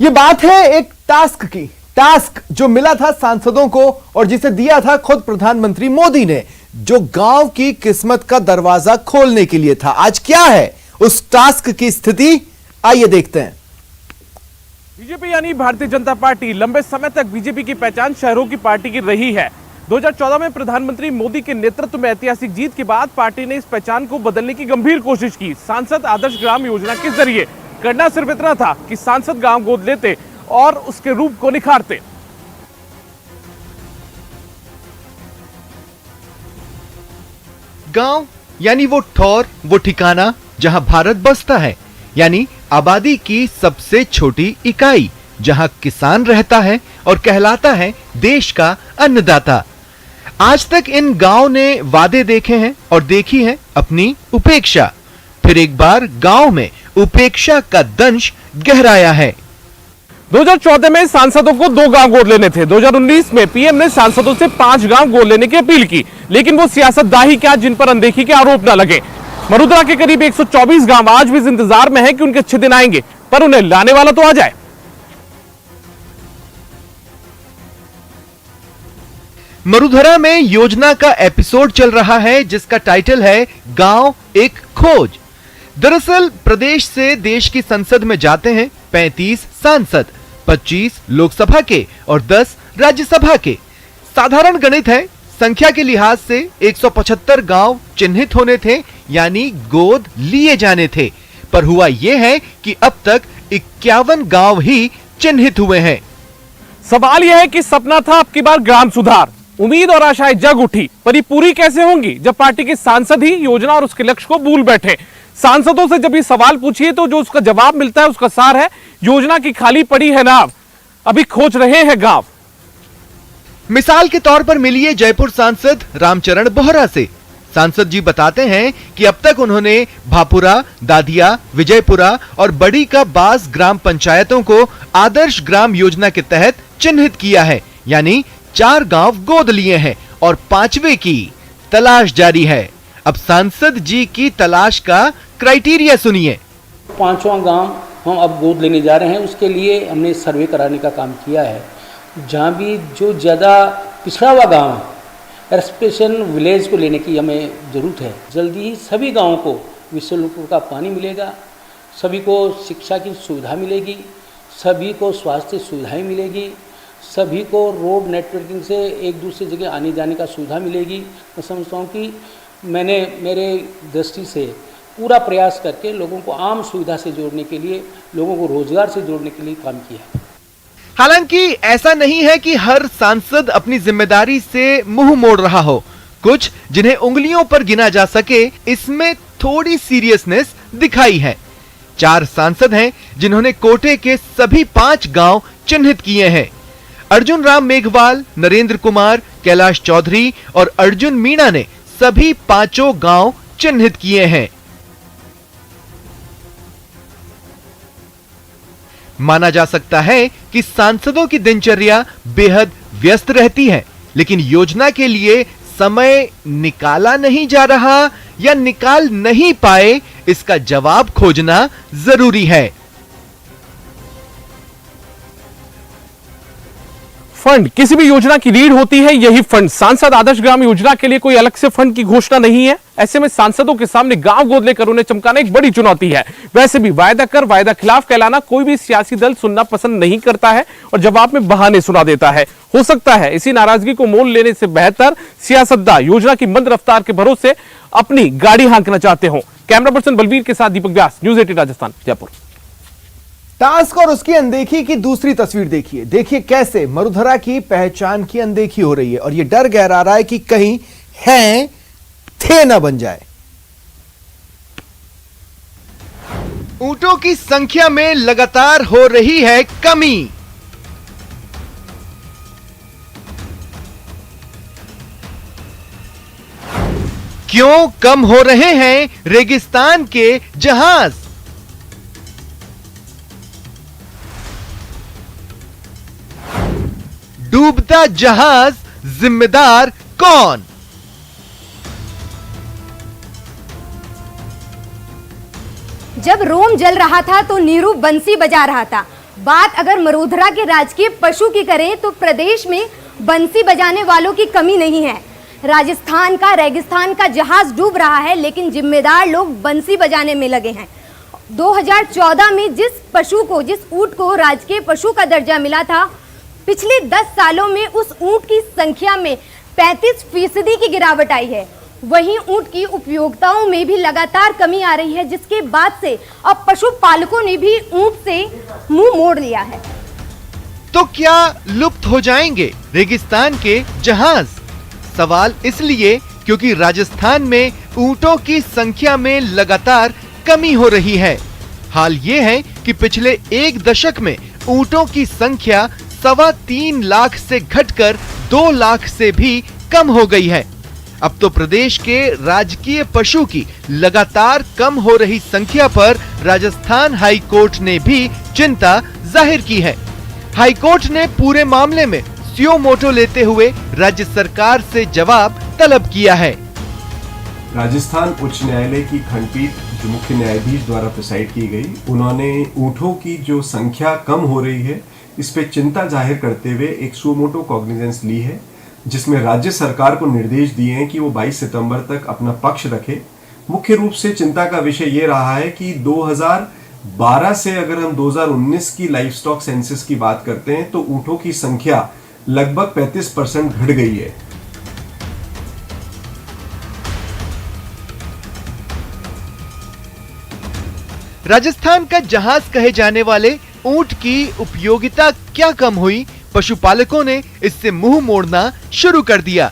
ये बात है एक टास्क जो मिला था सांसदों को और जिसे दिया था खुद प्रधानमंत्री मोदी ने, जो गांव की किस्मत का दरवाजा खोलने के लिए था। आज क्या है उस टास्क की स्थिति, आइए देखते हैं। बीजेपी यानी भारतीय जनता पार्टी लंबे समय तक बीजेपी की पहचान शहरों की पार्टी की रही है। 2014 में प्रधानमंत्री मोदी के नेतृत्व में ऐतिहासिक जीत के बाद पार्टी ने इस पहचान को बदलने की गंभीर कोशिश की। सांसद आदर्श ग्राम योजना के जरिए करना सिर्फ इतना था कि सांसद गांव गोद लेते और उसके रूप को निखारते। गांव यानी वो ठौर, वो ठिकाना जहां भारत बसता है, यानी आबादी की सबसे छोटी इकाई, जहां किसान रहता है और कहलाता है देश का अन्नदाता। आज तक इन गांव ने वादे देखे हैं और देखी है अपनी उपेक्षा। फिर एक बार गांव में उपेक्षा का दंश गहराया है। 2014 में सांसदों को 2 गांव गोद लेने थे। 2019 में पीएम ने सांसदों से 5 गांव गोद लेने की अपील की, लेकिन वो सियासतदाही क्या जिन पर अनदेखी के आरोप न लगे। मरुद्रा के करीब 124 गांव आज भी इस इंतजार में है कि उनके अच्छे दिन आएंगे, पर उन्हें लाने वाला तो आ जाए। मरुधरा में योजना का एपिसोड चल रहा है जिसका टाइटल है गांव एक खोज। दरअसल प्रदेश से देश की संसद में जाते हैं 35 सांसद, 25 लोकसभा के और 10 राज्यसभा के। साधारण गणित है, संख्या के लिहाज से 175 गांव चिन्हित होने थे, यानी गोद लिए जाने थे। पर हुआ यह है कि अब तक 51 गांव ही चिन्हित हुए हैं। सवाल यह है कि सपना था अब की बार ग्राम सुधार, उम्मीद और आशाएं जग उठी, पर ये पूरी कैसे होंगी जब पार्टी के सांसद ही योजना और उसके लक्ष्य को भूल बैठे। सांसदों से जब ये सवाल पूछिए तो जो उसका जवाब मिलता है उसका सार है योजना की खाली पड़ी है नाव, अभी खोज रहे हैं गांव। मिसाल के तौर पर मिलिए जयपुर सांसद रामचरण बोहरा से। सांसद जी बताते हैं कि अब तक उन्होंने भापुरा, दादिया, विजयपुरा और बड़ी का बास ग्राम पंचायतों को आदर्श ग्राम योजना के तहत चिन्हित किया है, यानी 4 गांव गोद लिए हैं और 5वें की तलाश जारी है। अब सांसद जी की तलाश का क्राइटेरिया सुनिए। 5वां गांव हम अब गोद लेने जा रहे हैं, उसके लिए हमने सर्वे कराने का काम किया है। जहाँ भी जो ज़्यादा पिछड़ा हुआ गांव है, एक्सप्रेशन विलेज को लेने की हमें ज़रूरत है। जल्दी ही सभी गाँवों को विशुल्क का पानी मिलेगा, सभी को शिक्षा की सुविधा मिलेगी, सभी को स्वास्थ्य सुविधाएं मिलेगी, सभी को रोड नेटवर्किंग से एक दूसरी जगह आने जाने का सुविधा मिलेगी। मैं समझता हूँ कि मैंने मेरे दृष्टि से पूरा प्रयास करके लोगों को आम सुविधा से जोड़ने के लिए, लोगों को रोजगार से जोड़ने के लिए काम किया है। हालांकि ऐसा नहीं है कि हर सांसद अपनी जिम्मेदारी से मुंह मोड़ रहा हो। कुछ जिन्हें उंगलियों पर गिना जा सके, इसमें थोड़ी सीरियसनेस दिखाई है। 4 सांसद हैं जिन्होंने कोटे के सभी 5 गांव चिन्हित किए हैं। अर्जुन राम मेघवाल, नरेंद्र कुमार, कैलाश चौधरी और अर्जुन मीणा ने सभी 5 गांव चिन्हित किए हैं। माना जा सकता है कि सांसदों की दिनचर्या बेहद व्यस्त रहती है, लेकिन योजना के लिए समय निकाला नहीं जा रहा या निकाल नहीं पाए, इसका जवाब खोजना जरूरी है। फंड किसी भी योजना की रीढ़ होती है, यही फंड। सांसद आदर्श ग्राम योजना के लिए कोई अलग से फंड की घोषणा नहीं है। ऐसे में सांसदों के सामने गांव गोद लेकर उन्हें चमकाना एक बड़ी चुनौती है। वैसे भी वायदा कर वायदा खिलाफ कहलाना कोई भी सियासी दल सुनना पसंद नहीं करता है और जवाब में बहाने सुना देता है। हो सकता है इसी नाराजगी को मोल लेने से बेहतर सियासतदान योजना की मंद रफ्तार के भरोसे अपनी गाड़ी हाँकना चाहते हो। कैमरा पर्सन बलवीर के साथ दीपक व्यास, न्यूज़ 18 राजस्थान, जयपुर। टास्क और उसकी अनदेखी की दूसरी तस्वीर देखिए कैसे मरुधरा की पहचान की अनदेखी हो रही है और ये डर गहरा रहा है कि कहीं हैं थे न बन जाए। ऊंटों की संख्या में लगातार हो रही है कमी। क्यों कम हो रहे हैं रेगिस्तान के जहाज? डूबता जहाज जिम्मेदार कौन? जब रोम जल रहा था तो नीरू बंसी बजा रहा था बात अगर मरूधरा के राजकीय पशु की करें तो प्रदेश में बंसी बजाने वालों की कमी नहीं है। राजस्थान का रेगिस्तान का जहाज डूब रहा है, लेकिन जिम्मेदार लोग बंसी बजाने में लगे हैं। 2014 में जिस ऊंट को राजकीय पशु का दर्जा मिला था, पिछले 10 सालों में उस ऊंट की संख्या में 35% की गिरावट आई है। वहीं ऊंट की उपयोगिताओं में भी लगातार कमी आ रही है, जिसके बाद से अब पशुपालकों ने भी ऊंट से मुंह मोड़ लिया है। तो क्या लुप्त हो जाएंगे रेगिस्तान के जहाज? सवाल इसलिए क्योंकि राजस्थान में ऊंटों की संख्या में लगातार कमी हो रही है। हाल ये है कि पिछले 1 दशक में ऊंटों की संख्या 3.25 लाख से घटकर 2 लाख से भी कम हो गई है। अब तो प्रदेश के राजकीय पशु की लगातार कम हो रही संख्या पर राजस्थान हाई कोर्ट ने भी चिंता जाहिर की है। हाई कोर्ट ने पूरे मामले में सुओ मोटो लेते हुए राज्य सरकार से जवाब तलब किया है। राजस्थान उच्च न्यायालय की खंडपीठ जो मुख्य न्यायाधीश द्वारा प्रिसाइड की गई, उन्होंने ऊंटों की जो संख्या कम हो रही है इस पे चिंता जाहिर करते हुए एक सुओ मोटो कॉग्निजेंस ली है, जिसमें राज्य सरकार को निर्देश दिए हैं कि वो 22 सितंबर तक अपना पक्ष रखे। मुख्य रूप से चिंता का विषय ये रहा है कि 2012 से अगर हम 2019 की लाइफ स्टॉक सेंसस की बात करते हैं तो ऊंटों की संख्या लगभग 35% घट गई है। राजस्थान का जहाज कहे जाने वाले ऊंट की उपयोगिता क्या कम हुई? पशुपालकों ने इससे मुंह मोड़ना शुरू कर दिया।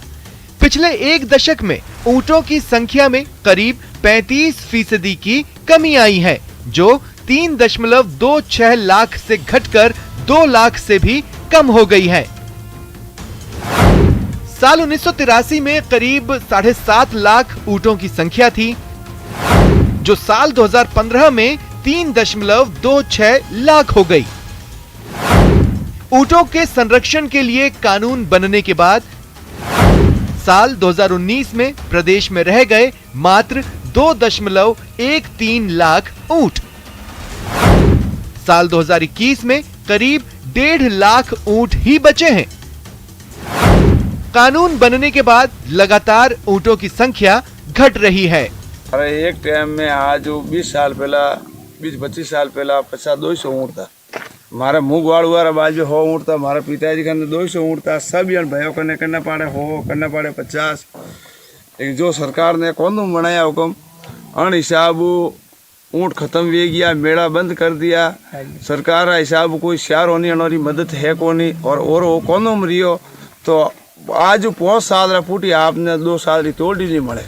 पिछले 1 दशक में ऊंटों की संख्या में करीब 35% की कमी आई है, जो 3.26 लाख से घटकर 2 लाख से भी कम हो गई है। साल 1983 में करीब 7.5 लाख ऊंटों की संख्या थी, जो साल 2015 में 3.26 लाख हो गई। ऊंटों के संरक्षण के लिए कानून बनने के बाद साल 2019 में प्रदेश में रह गए मात्र 2.13 लाख ऊंट। साल 2021 में करीब 1.5 लाख ऊंट ही बचे हैं। कानून बनने के बाद लगातार ऊंटों की संख्या घट रही है। अरे एक टाइम में आज 20 साल पहला 20-25 साल पहला 50-200 ऊँट था। हमारे मुँह वाड़ हुआ बाज हो ऊँट था। हमारे पिताजी का 200 ऊँट था। सब जन भयो करना पड़े हो करना पड़े 50। एक जो सरकार ने कानून बनाया हुक्म अन हिसाब ऊँट खत्म हो गया, मेला बंद कर दिया। सरकार का हिसाब कोई शहर होनी हमारी मदद है कोनी और वो कानून रियो तो आज 5 साल फूटी आपने 2 साल तोड़ ही नहीं मरे।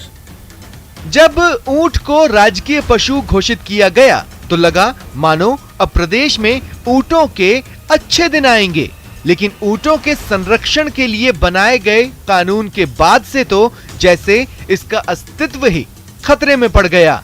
जब ऊंट को राजकीय पशु घोषित किया गया तो लगा मानो अब प्रदेश में ऊंटों के अच्छे दिन आएंगे, लेकिन ऊंटों के संरक्षण के लिए बनाए गए कानून के बाद से तो जैसे इसका अस्तित्व ही खतरे में पड़ गया।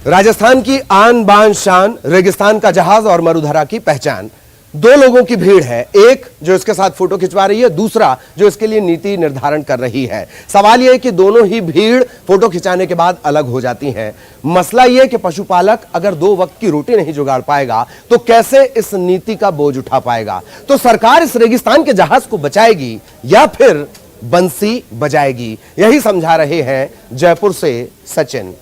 राजस्थान की आन बान शान, रेगिस्तान का जहाज और मरुधरा की पहचान। 2 लोगों की भीड़ है, एक जो इसके साथ फोटो खिंचवा रही है, दूसरा जो इसके लिए नीति निर्धारण कर रही है। सवाल यह है कि दोनों ही भीड़ फोटो खिंचाने के बाद अलग हो जाती हैं। मसला यह कि पशुपालक अगर 2 वक्त की रोटी नहीं जुगाड़ पाएगा तो कैसे इस नीति का बोझ उठा पाएगा? तो सरकार इस रेगिस्तान के जहाज को बचाएगी या फिर बंसी बजाएगी? यही समझा रहे हैं जयपुर से सचिन।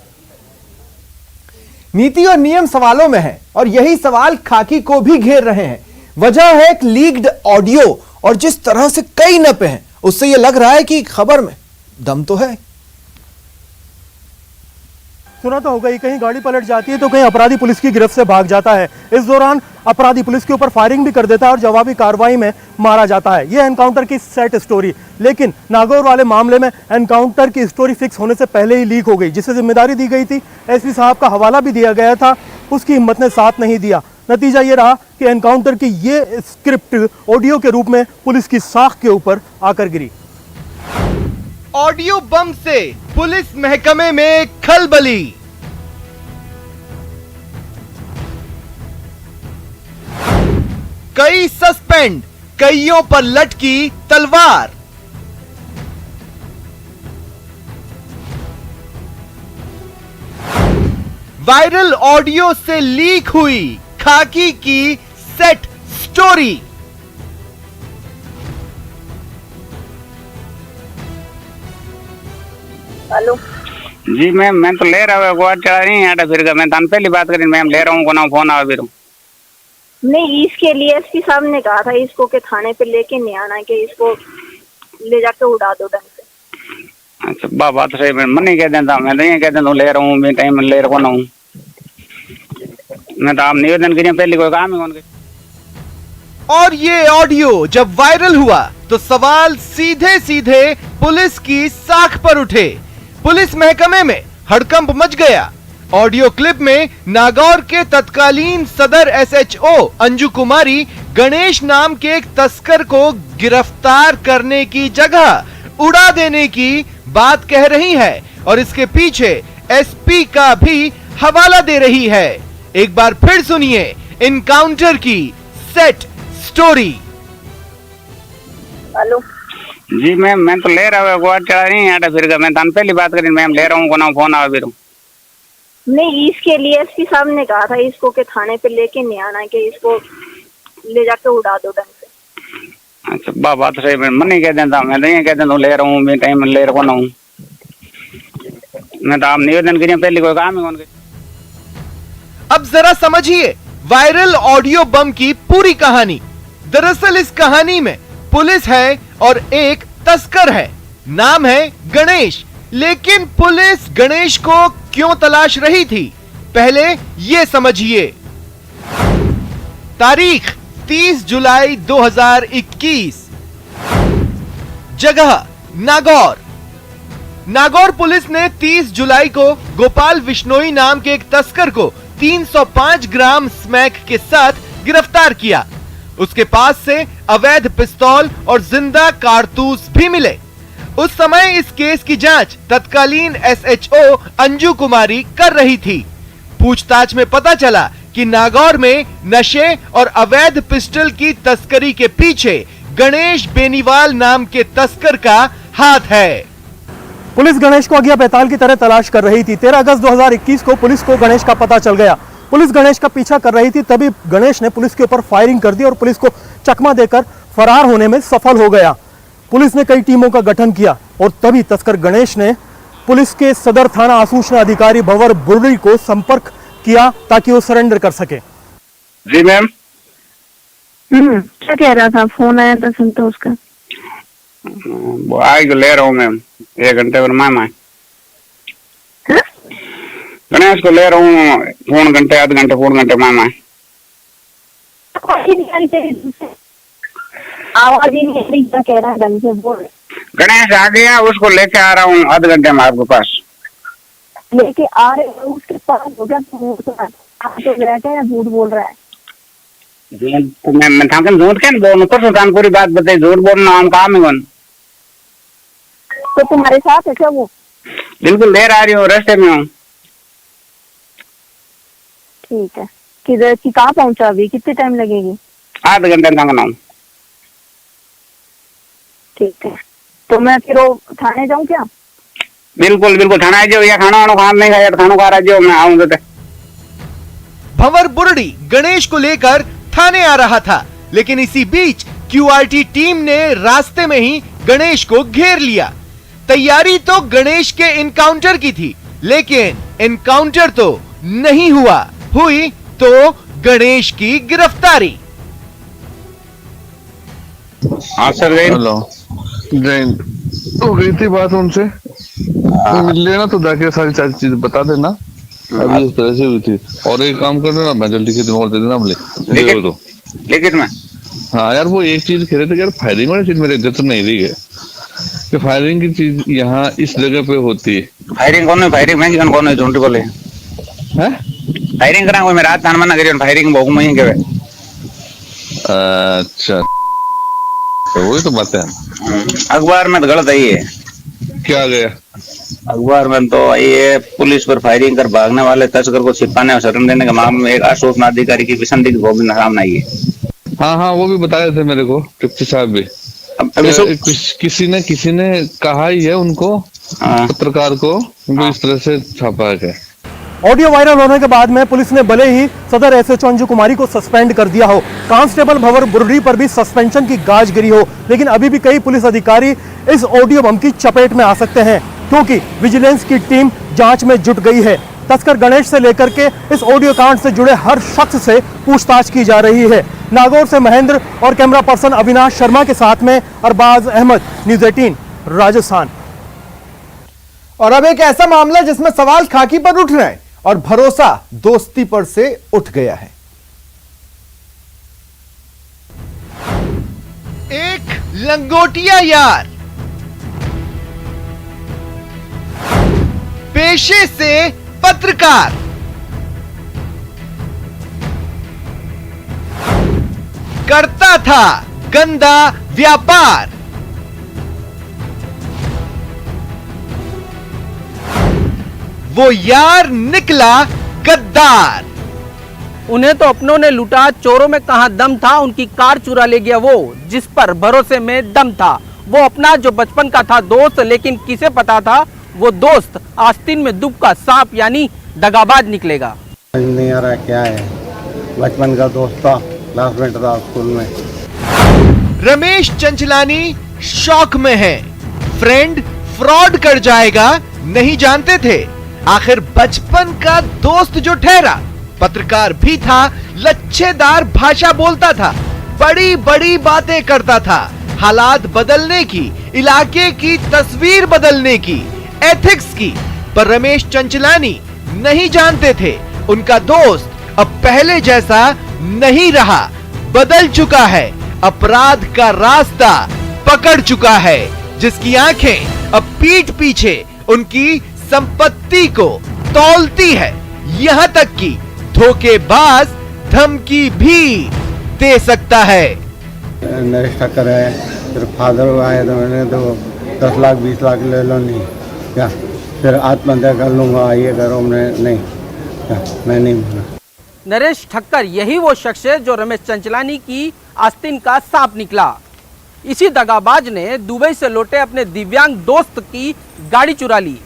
नीति और नियम सवालों में है और यही सवाल खाकी को भी घेर रहे हैं। वजह है एक लीक्ड ऑडियो और जिस तरह से कई नपे हैं उससे यह लग रहा है कि खबर में दम तो है। सुना तो होगा ही, कहीं गाड़ी पलट जाती है तो कहीं अपराधी पुलिस की गिरफ्त से भाग जाता है। इस दौरान अपराधी पुलिस के ऊपर फायरिंग भी कर देता है और जवाबी कार्रवाई में मारा जाता है। यह एनकाउंटर की सेट स्टोरी, लेकिन नागौर वाले मामले में एनकाउंटर की स्टोरी फिक्स होने से पहले ही लीक हो गई, जिसे जिम्मेदारी दी गई थी। एसपी साहब का हवाला भी दिया गया था, उसकी हिम्मत ने साथ नहीं दिया। नतीजा ये रहा कि एनकाउंटर की ये स्क्रिप्ट ऑडियो के रूप में पुलिस की साख के ऊपर आकर गिरी। ऑडियो बम से पुलिस महकमे में खलबली। कई सस्पेंड, कईयों पर लटकी तलवार। वायरल ऑडियो से लीक हुई खाकी की सेट स्टोरी। हेलो जी मैम, मैं तो ले रहा हूँ गोवा चढ़ा नहीं आटा फिर मैं तो पहली बात करी मैम ले रहा हूँ को फोन आवा फिर नहीं, इसके लिए एसपी साहब ने कहा था इसको के थाने पे लेके नहीं आना, कि इसको ले जाके उड़ा दो ढंग से। अच्छा बात तो सही, मैं नहीं कह देता, मैं तो ये कह देता हूँ ले रहा हूँ, मैं टाइम ले रहा हूँ, मैं तो आप निवेदन करिए पहले कोई काम है उनके। और ये ऑडियो जब वायरल हुआ तो सवाल सीधे सीधे पुलिस की साख पर उठे। पुलिस महकमे में हड़कंप मच गया। ऑडियो क्लिप में नागौर के तत्कालीन सदर एसएचओ अंजू कुमारी गणेश नाम के एक तस्कर को गिरफ्तार करने की जगह उड़ा देने की बात कह रही है और इसके पीछे एसपी का भी हवाला दे रही है। एक बार फिर सुनिए इनकाउंटर की सेट स्टोरी। हेलो जी मैम, मैं तो ले रहा हूँ गोवा चढ़ा नहीं आटा फिर मैं तो पहली बात करी मैम ले रहा हूँ को फोन आवा फिर नहीं, इसके लिए एसपी साहब ने कहा था इसको के थाने पे लेके नहीं आना, कि इसको ले जाके उड़ा दो ढंग से। अच्छा बात तो सही, मैं नहीं कह देता, मैं तो ये कह देता हूँ ले रहा हूँ, मैं टाइम ले रहा हूँ, मैं तो आप निवेदन करिए पहले कोई काम है उनके। अब जरा समझिए वायरल ऑडियो बम की पूरी कहानी। दरअसल इस कहानी में पुलिस है और एक तस्कर है, नाम है गणेश। लेकिन पुलिस गणेश को क्यों तलाश रही थी, पहले ये समझिए। तारीख 30 जुलाई 2021, जगह नागौर। नागौर पुलिस ने 30 जुलाई को गोपाल विश्नोई नाम के एक तस्कर को 305 ग्राम स्मैक के साथ गिरफ्तार किया। उसके पास से अवैध पिस्तौल और जिंदा कारतूस भी मिले। उस समय इस केस की जांच तत्कालीन एसएचओ अंजू कुमारी कर रही थी। पूछताछ में पता चला कि नागौर में नशे और अवैध पिस्टल की तस्करी के पीछे गणेश बेनीवाल नाम के तस्कर का हाथ है। पुलिस गणेश को अगिया बैताल की तरह तलाश कर रही थी। 13 अगस्त 2021 को पुलिस को गणेश का पता चल गया। पुलिस गणेश का पीछा कर रही थी, तभी गणेश ने पुलिस के ऊपर फायरिंग कर दी और पुलिस को चकमा देकर फरार होने में सफल हो गया। पुलिस ने कई टीमों का गठन किया और तभी तस्कर गणेश ने पुलिस के सदर थाना आसूचना अधिकारी भंवर बुर्री को संपर्क किया ताकि वो सरेंडर कर सके। जी मैम। क्या कह रहा था, फोन आया था संतोष का। वो आज ले रहा हूँ मैम, 1 घंटे पर मैम आए गणेश को ले रहा हूँ, फोन घंटे आधे घंटे फोन घंटे मैम आए। आवाज ही नहीं आ रही, क्या कह रहा है ढंग से बोल। गणेश आ गया, उसको लेके आ रहा हूँ आधे घंटे में आपके पास। लेके आ रहे हो उसके पास हो गया, आप तो बैठे हैं, झूठ बोल रहा है। तो मैं था झूठ क्या बोलूं, तो पूरी बात बताई, झूठ बोलना हम काम है कौन। तो तुम्हारे साथ है क्या वो? बिल्कुल देर आ रही हूँ, रास्ते में हूँ। ठीक है, किधर की कहाँ पहुँचा अभी, कितने टाइम लगेगी? आधे घंटे तक आऊँ। ठीक है, तो मैं फिर वो थाने जाऊँ क्या? बिल्कुल बिल्कुल थाना आ जाओ, या खाना वाना खा नहीं खाया खाना खा रहा मैं आऊंगा। भंवर बुर्री गणेश को लेकर थाने आ रहा था, लेकिन इसी बीच क्यूआरटी टीम ने रास्ते में ही गणेश को घेर लिया। तैयारी तो गणेश के इनकाउंटर की थी, लेकिन इनकाउंटर तो नहीं हुआ, हुई तो गणेश की गिरफ्तारी। हाँ सर। हेलो जैन, हो गई थी बात उनसे, तो मिल लेना, तो जाके सारी चीज बता देना। अभी उस तरह से हुई थी। और एक काम कर देना, मैं जल्दी के दिन और दे देना लेकिन मैं हाँ यार, वो एक चीज कह रहे थे यार, फायरिंग वाली चीज मेरे इज्जत नहीं रही है कि फायरिंग की चीज यहाँ इस जगह पे होती है। फायरिंग कौन है? फायरिंग में कौन है? झूठ बोले हैं? फायरिंग करा मैं रात तान मना करी, फायरिंग बहुत मही के। अच्छा, तो वही तो बात है। अखबार में तो गलत आई है। क्या गया अखबार में? तो आई है पुलिस पर फायरिंग कर भागने वाले तस्कर को छिपाने और शरण देने के मामले में एक आश्वासन अधिकारी की विसंदिग्ध गोविंद सामने आई है। हाँ, वो भी बताए थे मेरे को डिप्टी साहब भी। किसी ने कहा ही है उनको, पत्रकार को, इस तरह से छापा है। ऑडियो वायरल होने के बाद में पुलिस ने भले ही सदर एसएचओ अंजू कुमारी को सस्पेंड कर दिया हो, कांस्टेबल भंवर बुर्री पर भी सस्पेंशन की गाज गिरी हो, लेकिन अभी भी कई पुलिस अधिकारी इस ऑडियो बम की चपेट में आ सकते हैं, क्योंकि विजिलेंस की टीम जांच में जुट गई है। तस्कर गणेश से लेकर के इस ऑडियो कांड से जुड़े हर शख्स से पूछताछ की जा रही है। नागौर से महेंद्र और कैमरा पर्सन अविनाश शर्मा के साथ में अरबाज अहमद, न्यूज़ 18 राजस्थान। और अब एक ऐसा मामला जिसमें सवाल खाकी पर उठ रहे हैं और भरोसा दोस्ती पर से उठ गया है। एक लंगोटिया यार पेशे से पत्रकार, करता था गंदा व्यापार, वो यार निकला गद्दार। उन्हें तो अपनों ने लूटा, चोरों में कहां दम था, उनकी कार चुरा ले गया वो जिस पर भरोसे में दम था। वो अपना जो बचपन का था दोस्त, लेकिन किसे पता था वो दोस्त आस्तीन में दुब का सांप यानी दगाबाज निकलेगा। नहीं आ रहा क्या है, बचपन का दोस्त था, क्लासमेट था स्कूल में। रमेश चंचलानी शौक में है, फ्रेंड फ्रॉड कर जाएगा नहीं जानते थे, आखिर बचपन का दोस्त जो ठहरा पत्रकार भी था, लच्छेदार भाषा बोलता था, बड़ी बड़ी बातें करता था, हालात बदलने की, इलाके की तस्वीर बदलने की, एथिक्स की। पर रमेश चंचलानी नहीं जानते थे उनका दोस्त अब पहले जैसा नहीं रहा, बदल चुका है, अपराध का रास्ता पकड़ चुका है, जिसकी आंखें अब पीठ पीछे उनकी संपत्ति को तौलती है, यहां तक कि धोखेबाज धमकी भी दे सकता है। नरेश ठक्कर है, फिर फादर आए तो मैंने तो 10 लाख 20 लाख ले लो, नहीं क्या फिर आत्महत्या कर लूंगा, ये करो, नहीं क्या मैं नहीं माना। नरेश ठक्कर यही वो शख्स है जो रमेश चंचलानी की आस्तीन का सांप निकला। इसी दगाबाज ने दुबई से लौटे अपने दिव्यांग दोस्त की गाड़ी चुरा ली,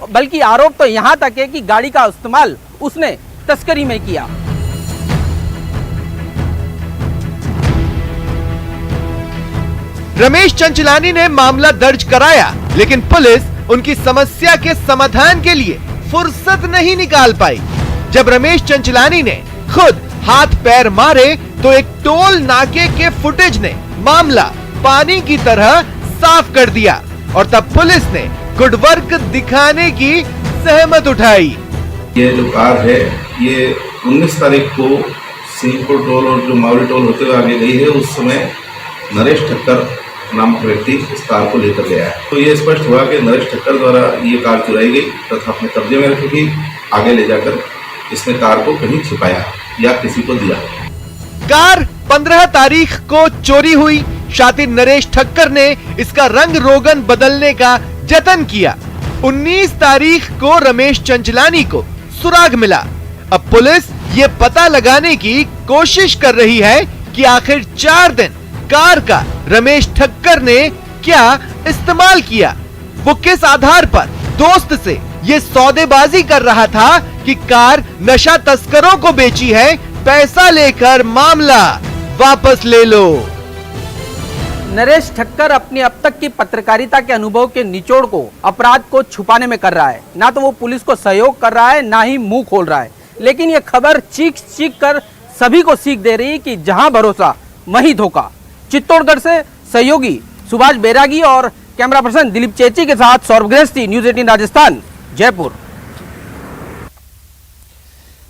बल्कि आरोप तो यहां तक है कि गाड़ी का इस्तेमाल उसने तस्करी में किया। रमेश चंचलानी ने मामला दर्ज कराया, लेकिन पुलिस उनकी समस्या के समाधान के लिए फुर्सत नहीं निकाल पाई। जब रमेश चंचलानी ने खुद हाथ पैर मारे तो एक टोल नाके के फुटेज ने मामला पानी की तरह साफ कर दिया और तब पुलिस ने गुड वर्क दिखाने की सहमत उठाई। ये जो कार है ये 19 तारीख को सिंहपुर टोल और जो मावली टोल होते हुए आगे गई है, उस समय नरेश ठक्कर नामक व्यक्ति इस कार को लेकर गया है। तो ये स्पष्ट हुआ कि नरेश ठक्कर द्वारा ये कार चुराई गई तथा अपने कब्जे में रखी थी, आगे ले जाकर इसने कार को कहीं छिपाया या किसी को दिया। कार 15 तारीख को चोरी हुई। शातिर नरेश ठक्कर ने इसका रंग रोगन बदलने का जतन किया। 19 तारीख को रमेश चंचलानी को सुराग मिला। अब पुलिस ये पता लगाने की कोशिश कर रही है कि आखिर 4 दिन कार का रमेश ठक्कर ने क्या इस्तेमाल किया, वो किस आधार पर दोस्त से ये सौदेबाजी कर रहा था कि कार नशा तस्करों को बेची है, पैसा लेकर मामला वापस ले लो। नरेश ठक्कर अपनी अब तक की पत्रकारिता के अनुभव के निचोड़ को अपराध को छुपाने में कर रहा है। ना तो वो पुलिस को सहयोग कर रहा है, ना ही मुंह खोल रहा है, लेकिन ये खबर चीख चीख कर सभी को सीख दे रही है कि जहां भरोसा वहीं धोखा। चित्तौड़गढ़ से सहयोगी सुभाष बैरागी और कैमरा पर्सन दिलीप चेची के साथ सौरभ गृहस्थी, न्यूज़ 18 राजस्थान, जयपुर।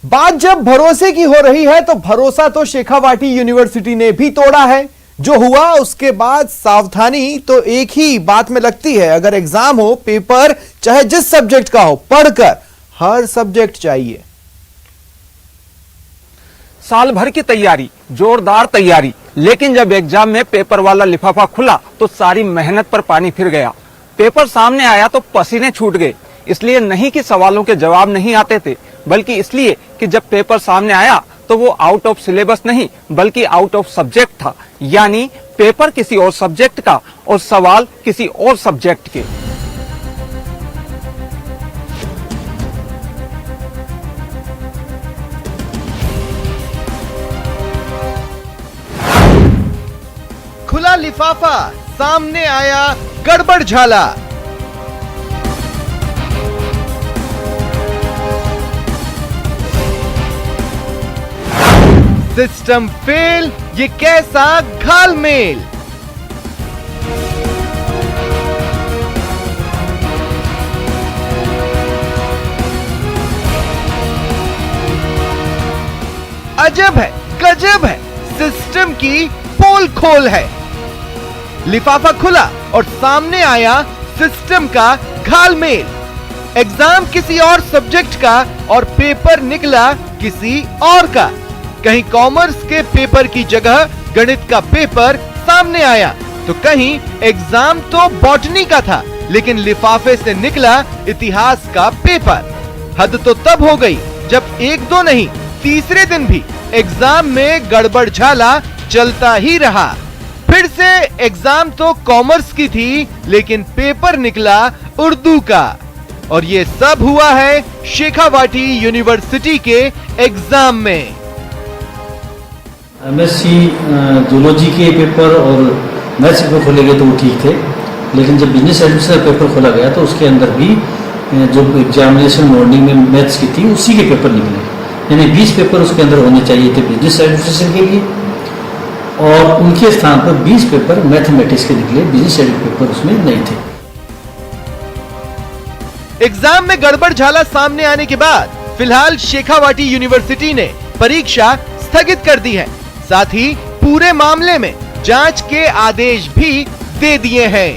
बात जब भरोसे की हो रही है तो भरोसा तो शेखावाटी यूनिवर्सिटी ने भी तोड़ा है। जो हुआ उसके बाद सावधानी तो एक ही बात में लगती है, अगर एग्जाम हो, पेपर चाहे जिस सब्जेक्ट का हो, पढ़कर हर सब्जेक्ट चाहिए। साल भर की तैयारी, जोरदार तैयारी, लेकिन जब एग्जाम में पेपर वाला लिफाफा खुला तो सारी मेहनत पर पानी फिर गया। पेपर सामने आया तो पसीने छूट गए। इसलिए नहीं कि सवालों के जवाब नहीं आते थे, बल्कि इसलिए कि जब पेपर सामने आया तो वो आउट ऑफ सिलेबस नहीं बल्कि आउट ऑफ सब्जेक्ट था, यानी पेपर किसी और सब्जेक्ट का और सवाल किसी और सब्जेक्ट के। खुला लिफाफा, सामने आया गड़बड़ झाला। सिस्टम फेल, ये कैसा घालमेल। अजब है, गजब है, सिस्टम की पोल खोल है। लिफाफा खुला और सामने आया सिस्टम का घालमेल। एग्जाम किसी और सब्जेक्ट का और पेपर निकला किसी और का। कहीं कॉमर्स के पेपर की जगह गणित का पेपर सामने आया, तो कहीं एग्जाम तो बॉटनी का था लेकिन लिफाफे से निकला इतिहास का पेपर। हद तो तब हो गई जब एक दो नहीं, तीसरे दिन भी एग्जाम में गड़बड़ झाला चलता ही रहा। फिर से एग्जाम तो कॉमर्स की थी लेकिन पेपर निकला उर्दू का। और ये सब हुआ है शेखावाटी यूनिवर्सिटी के एग्जाम में। एमएससी जूलॉजी के पेपर और मैथ्स पेपर खोले गए तो वो ठीक थे, लेकिन जब बिजनेस एडमिनिस्ट्रेशन का पेपर खोला गया तो उसके अंदर भी जो एग्जामिनेशन मॉर्निंग में मैथ्स की थी उसी के पेपर निकले। यानी 20 पेपर उसके अंदर होने चाहिए थे बिजनेस एडमिनिस्ट्रेशन के लिए, और उनके स्थान पर 20 पेपर मैथमेटिक्स के निकले, बिजनेस एडमिनिस्ट्रेशन पेपर उसमें नहीं थे। एग्जाम में गड़बड़ झाला सामने आने के बाद फिलहाल शेखावाटी यूनिवर्सिटी ने परीक्षा स्थगित कर दी है। साथ ही पूरे मामले में जांच के आदेश भी दे दिए हैं।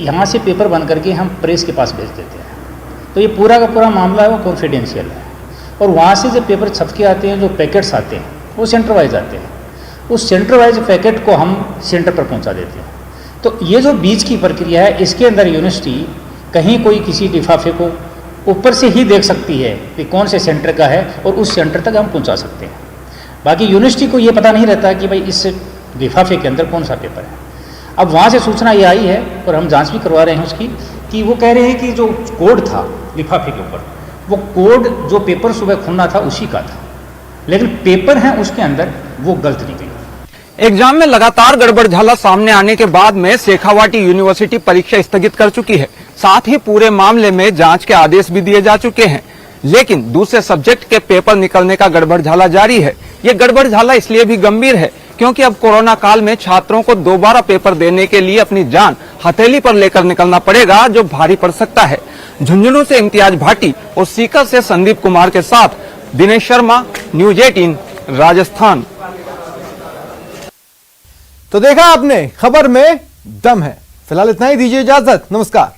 यहाँ से पेपर बन करके हम प्रेस के पास भेज देते हैं, तो ये पूरा का पूरा मामला है वो कॉन्फिडेंशियल है। और वहाँ से जब पेपर छप के आते हैं, जो पैकेट्स आते हैं वो सेंटर वाइज आते हैं, उस सेंटर वाइज पैकेट को हम सेंटर पर पहुँचा देते हैं। तो ये जो बीच की प्रक्रिया है, इसके अंदर यूनिवर्सिटी कहीं कोई किसी लिफाफे को ऊपर से ही देख सकती है कि कौन से सेंटर का है और उस सेंटर तक हम पहुंचा सकते हैं। बाकी यूनिवर्सिटी को ये पता नहीं रहता कि भाई इस लिफाफे के अंदर कौन सा पेपर है। अब वहाँ से सूचना ये आई है और हम जांच भी करवा रहे हैं उसकी, कि वो कह रहे हैं कि जो कोड था लिफाफे के ऊपर, वो कोड जो पेपर सुबह खुलना था उसी का था, लेकिन पेपर है उसके अंदर वो गलत निकली। एग्जाम में लगातार गड़बड़ झाला सामने आने के बाद में शेखावाटी यूनिवर्सिटी परीक्षा स्थगित कर चुकी है। साथ ही पूरे मामले में जांच के आदेश भी दिए जा चुके हैं, लेकिन दूसरे सब्जेक्ट के पेपर निकलने का गड़बड़ झाला जारी है। ये गड़बड़ झाला इसलिए भी गंभीर है क्योंकि अब कोरोना काल में छात्रों को दोबारा पेपर देने के लिए अपनी जान हथेली पर लेकर निकलना पड़ेगा, जो भारी पड़ सकता है। झुंझुनू से इम्तियाज भाटी और सीकर से संदीप कुमार के साथ दिनेश शर्मा, न्यूज 18 राजस्थान। तो देखा आपने, खबर में दम है। फिलहाल इतना ही, दीजिए इजाजत, नमस्कार।